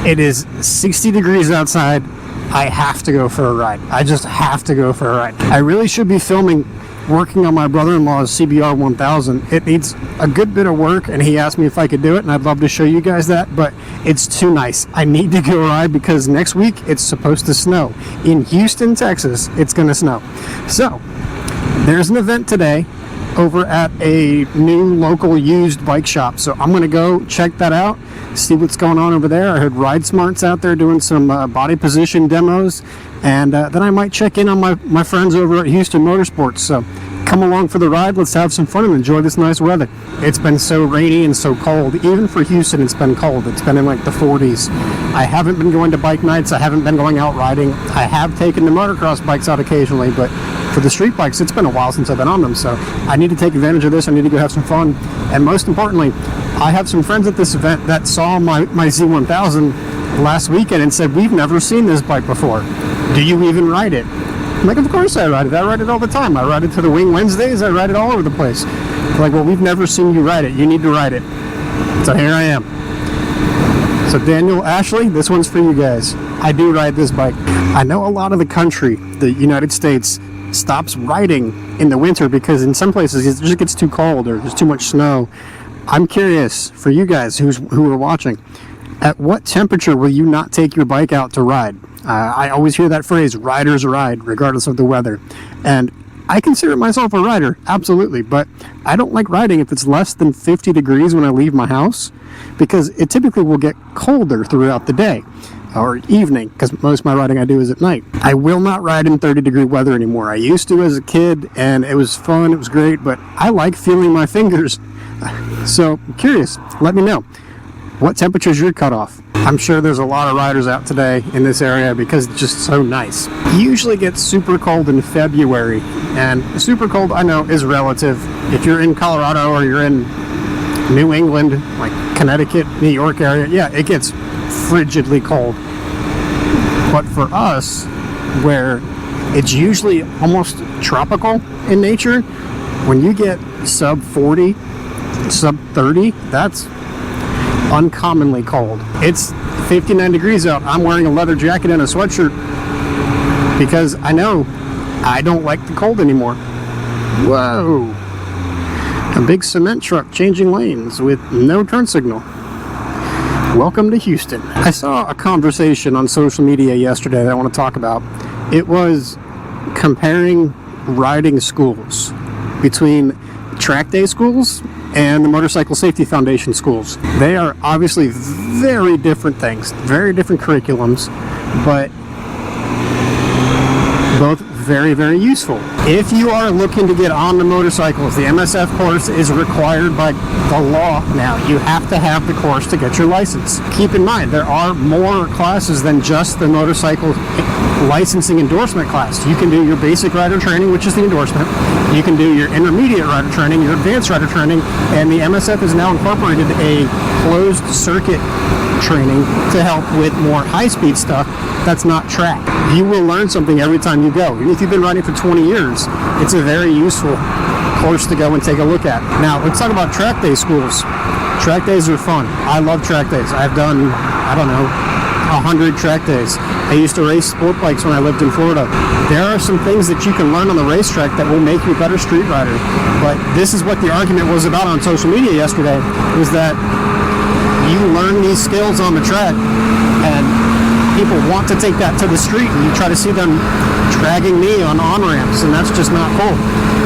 It is 60 degrees outside. I have to go for a ride. I just have to go for a ride. I really should be filming working on my brother-in-law's CBR 1000. It needs a good bit of work, and he asked me if I could do it, and I'd love to show you guys that, but it's too nice. I need to go ride because next week it's supposed to snow. In Houston, Texas, it's going to snow. So, there's an event today over at a new local used bike shop. So I'm going to go check that out, see what's going on over there. I heard Ride Smart's out there doing some body position demos, and then I might check in on my friends over at Houston Motorsports. So come along for the ride. Let's have some fun and enjoy this nice weather. It's been so rainy and so cold. Even for Houston, it's been cold. It's been in like the 40s. I haven't been going to bike nights. I haven't been going out riding. I have taken the motocross bikes out occasionally, but for the street bikes, it's been a while since I've been on them, so I need to take advantage of this. I need to go have some fun, and most importantly, I have some friends at this event that saw my Z1000 last weekend and said, we've never seen this bike before. Do you even ride it? I'm like, of course I ride it. I ride it all the time. I ride it to the Wing Wednesdays. I ride it all over the place. They're like, well, we've never seen you ride it. You need to ride it. So here I am. So Daniel, Ashley, this one's for you guys. I do ride this bike. I know a lot of the country, the United States, stops riding in the winter because in some places it just gets too cold or there's too much snow. I'm curious for you guys who are watching, at what temperature will you not take your bike out to ride? I always hear that phrase, riders ride, regardless of the weather. And I consider myself a rider, absolutely, but I don't like riding if it's less than 50 degrees when I leave my house, because it typically will get colder throughout the day or evening, because most of my riding I do is at night. I will not ride in 30-degree weather anymore. I used to as a kid, and it was fun, it was great, but I like feeling my fingers. So, I'm curious, let me know. What temperature is your cutoff? I'm sure there's a lot of riders out today in this area because it's just so nice. It usually gets super cold in February, and super cold, I know, is relative. If you're in Colorado or you're in New England, like Connecticut, New York area, yeah, it gets frigidly cold. But for us, where it's usually almost tropical in nature, when you get sub 40, sub 30, that's uncommonly cold. It's 59 degrees out. I'm wearing a leather jacket and a sweatshirt because I know I don't like the cold anymore. Whoa. A big cement truck changing lanes with no turn signal. Welcome to Houston. I saw a conversation on social media yesterday that I want to talk about. It was comparing riding schools between track day schools and the Motorcycle Safety Foundation schools. They are obviously very different things, very different curriculums, but both very, very useful. If you are looking to get on the motorcycles, the MSF course is required by the law now. You have to have the course to get your license. Keep in mind, there are more classes than just the motorcycle licensing endorsement class. You can do your basic rider training, which is the endorsement. You can do your intermediate rider training, your advanced rider training, and the MSF has now incorporated a closed circuit training to help with more high-speed stuff that's not track. You will learn something every time you go. Even if you've been riding for 20 years, it's a very useful course to go and take a look at. Now, let's talk about track day schools. Track days are fun. I love track days. I've done, I don't know, 100 track days. I used to race sport bikes when I lived in Florida. There are some things that you can learn on the racetrack that will make you a better street rider. But this is what the argument was about on social media yesterday, was that you learn these skills on the track, and people want to take that to the street, and you try to see them dragging me on on-ramps, and that's just not cool.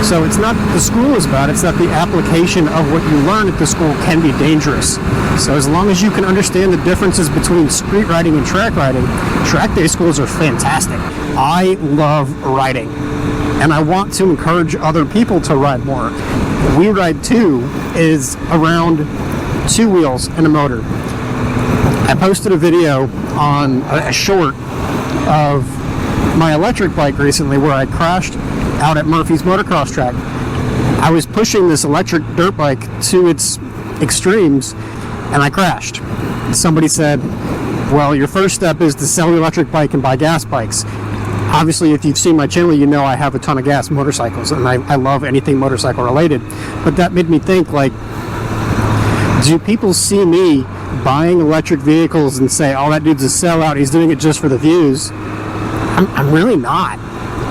So it's not the school is bad, it's that the application of what you learn at the school can be dangerous. So as long as you can understand the differences between street riding and track day schools are fantastic. I love riding, and I want to encourage other people to ride more. We Ride 2 is around 2 wheels and a motor. I posted a video on a short of my electric bike recently where I crashed out at Murphy's motocross track. I was pushing this electric dirt bike to its extremes and I crashed. Somebody said, well, your first step is to sell your electric bike and buy gas bikes. Obviously, if you've seen my channel, you know I have a ton of gas motorcycles, and I love anything motorcycle related. But that made me think, like, do people see me buying electric vehicles and say, oh, that dude's a sellout, he's doing it just for the views. I'm really not.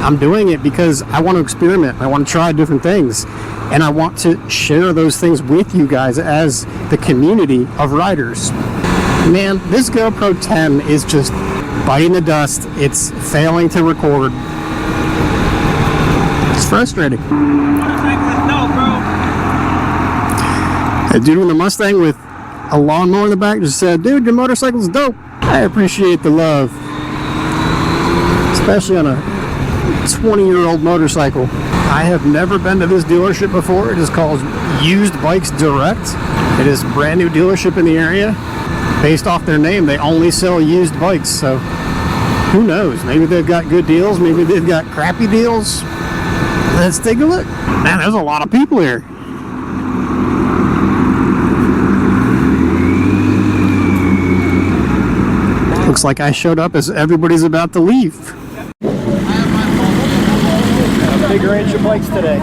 I'm doing it because I want to experiment. I want to try different things. And I want to share those things with you guys as the community of riders. Man, this GoPro 10 is just biting the dust. It's failing to record. It's frustrating. A dude with a Mustang with a lawnmower in the back just said, dude, your motorcycle's dope. I appreciate the love. Especially on a 20-year-old motorcycle. I have never been to this dealership before. It is called Used Bikes Direct. It is a brand new dealership in the area. Based off their name, they only sell used bikes, so who knows? Maybe they've got good deals, maybe they've got crappy deals. Let's take a look. Man, there's a lot of people here. Looks like I showed up as everybody's about to leave. A big range of bikes today.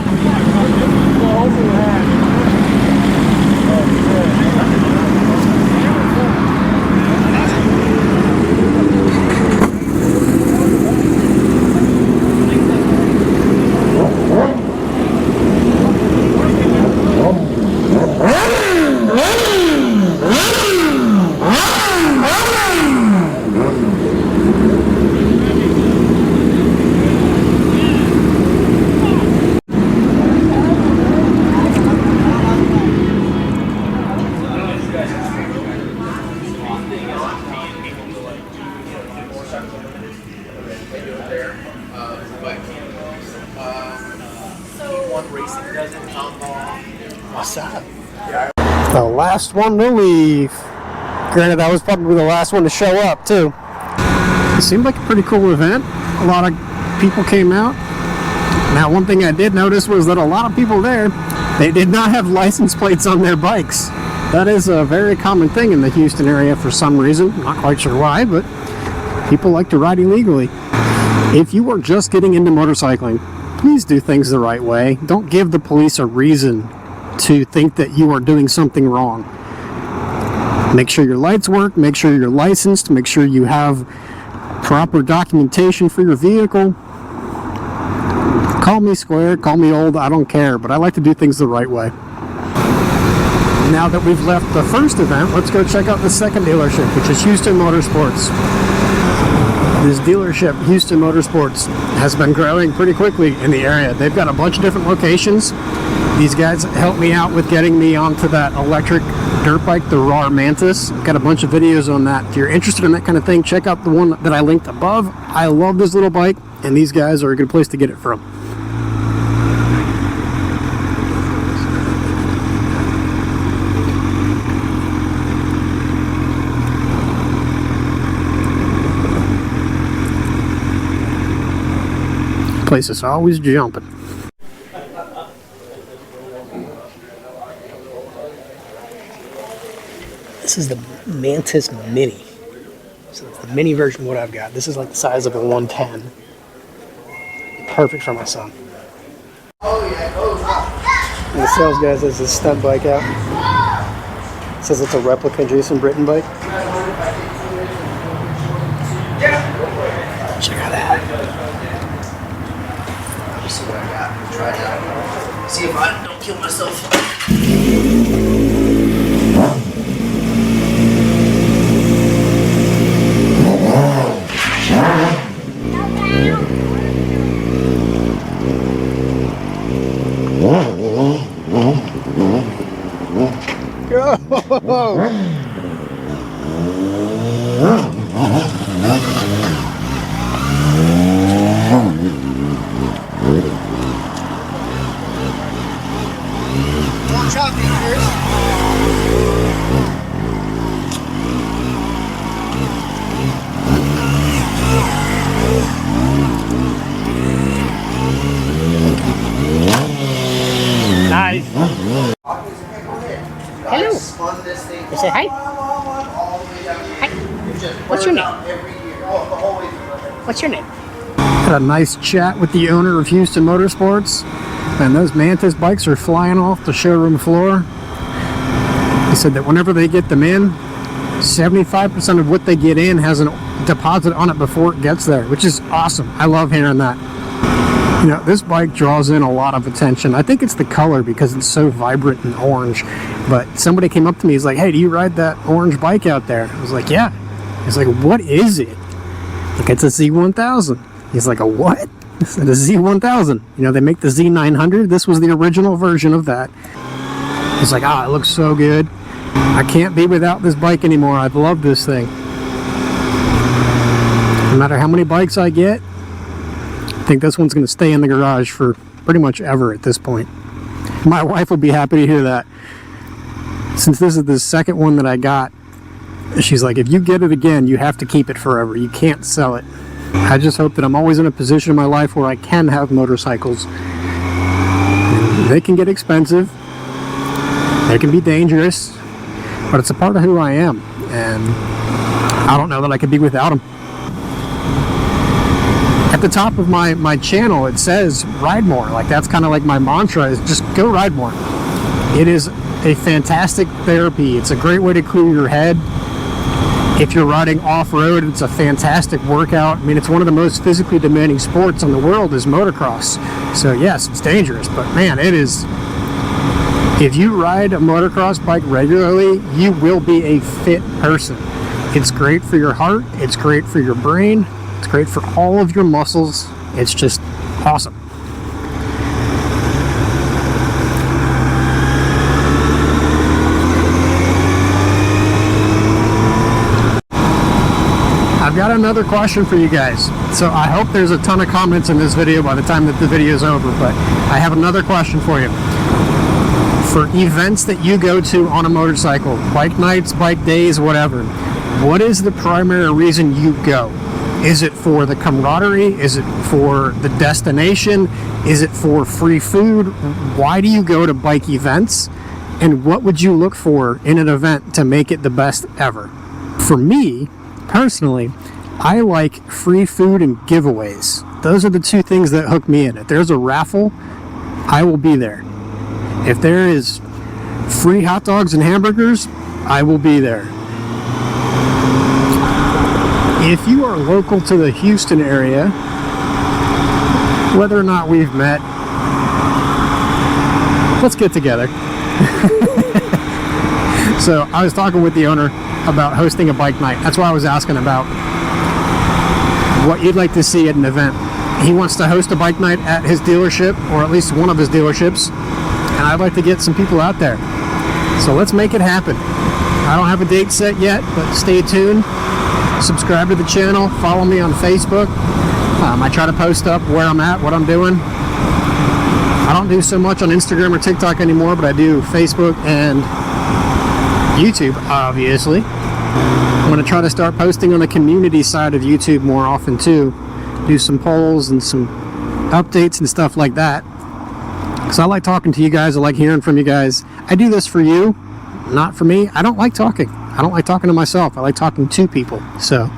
What's up? The last one to leave. Granted, that was probably the last one to show up, too. It seemed like a pretty cool event. A lot of people came out. Now, one thing I did notice was that a lot of people there, they did not have license plates on their bikes. That is a very common thing in the Houston area for some reason. Not quite sure why, but people like to ride illegally. If you are just getting into motorcycling, please do things the right way. Don't give the police a reason to think that you are doing something wrong. Make sure your lights work, make sure you're licensed, make sure you have proper documentation for your vehicle. Call me square, call me old, I don't care, but I like to do things the right way. Now that we've left the first event, let's go check out the second dealership, which is Houston Motorsports. This dealership, Houston Motorsports, has been growing pretty quickly in the area. They've got a bunch of different locations. These guys helped me out with getting me onto that electric dirt bike, the RAR Mantis. I've got a bunch of videos on that. If you're interested in that kind of thing, check out the one that I linked above. I love this little bike, and these guys are a good place to get it from. Place is always jumping. This is the Mantis Mini. So it's the mini version of what I've got. This is like the size of a 110. Perfect for my son. And the sales guy says this stunt bike out. Says it's a replica Jason Britton bike. Check out that. See what I got. Try it out. See if I don't kill myself. Nice. Hello. You say hi? Hi. What's your name? What's your name? Had a nice chat with the owner of Houston Motorsports, and those Mantis bikes are flying off the showroom floor. He said that whenever they get them in, 75% of what they get in has a deposit on it before it gets there, which is awesome. I love hearing that. You know, this bike draws in a lot of attention. I think it's the color because it's so vibrant and orange. But somebody came up to me, he's like, hey, do you ride that orange bike out there? I was like, yeah. He's like, what is it? Like, it's a Z1000. He's like, a what? I said, a Z1000. You know, they make the Z900. This was the original version of that. He's like, it looks so good. I can't be without this bike anymore. I love this thing. No matter how many bikes I get, I think this one's going to stay in the garage for pretty much ever at this point. My wife will be happy to hear that. Since this is the second one that I got, she's like, if you get it again, you have to keep it forever. You can't sell it. I just hope that I'm always in a position in my life where I can have motorcycles. They can get expensive. They can be dangerous. But it's a part of who I am. And I don't know that I could be without them. At the top of my channel, it says ride more. Like, that's kind of like my mantra, is just go ride more. It is a fantastic therapy. It's a great way to clear your head. If you're riding off-road, it's a fantastic workout. I mean, it's one of the most physically demanding sports in the world is motocross. So yes, it's dangerous, but man, it is. If you ride a motocross bike regularly, you will be a fit person. It's great for your heart. It's great for your brain. It's great for all of your muscles. It's just awesome. I've got another question for you guys. So I hope there's a ton of comments in this video by the time that the video is over, but I have another question for you. For events that you go to on a motorcycle, bike nights, bike days, whatever, what is the primary reason you go? Is it for the camaraderie? Is it for the destination? Is it for free food? Why do you go to bike events? And what would you look for in an event to make it the best ever? For me, personally, I like free food and giveaways. Those are the two things that hook me in. If there's a raffle, I will be there. If there is free hot dogs and hamburgers, I will be there. If you are local to the Houston area, whether or not we've met, let's get together. So I was talking with the owner about hosting a bike night. That's why I was asking about what you'd like to see at an event. He wants to host a bike night at his dealership, or at least one of his dealerships, and I'd like to get some people out there. So let's make it happen. I don't have a date set yet, but stay tuned. Subscribe to the channel, follow me on Facebook. I try to post up where I'm at, what I'm doing. I don't do so much on Instagram or TikTok anymore, but I do Facebook and YouTube, obviously. I'm going to try to start posting on the community side of YouTube more often too. Do some polls and some updates and stuff like that. Because I like talking to you guys, I like hearing from you guys. I do this for you, not for me. I don't like talking. I don't like talking to myself. I like talking to people. So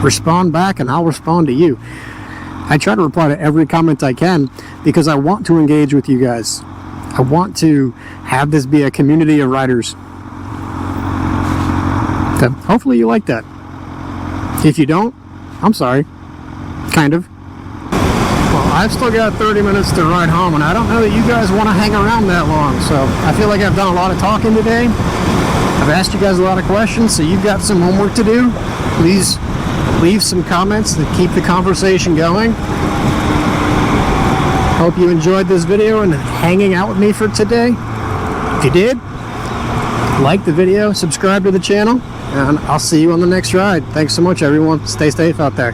respond back and I'll respond to you. I try to reply to every comment I can because I want to engage with you guys. I want to have this be a community of riders. So hopefully you like that. If you don't, I'm sorry. Kind of. Well, I've still got 30 minutes to ride home, and I don't know that you guys want to hang around that long. So I feel like I've done a lot of talking today. I've asked you guys a lot of questions, so you've got some homework to do. Please leave some comments to keep the conversation going. Hope you enjoyed this video and hanging out with me for today. If you did, like the video, subscribe to the channel, and I'll see you on the next ride. Thanks so much, everyone. Stay safe out there.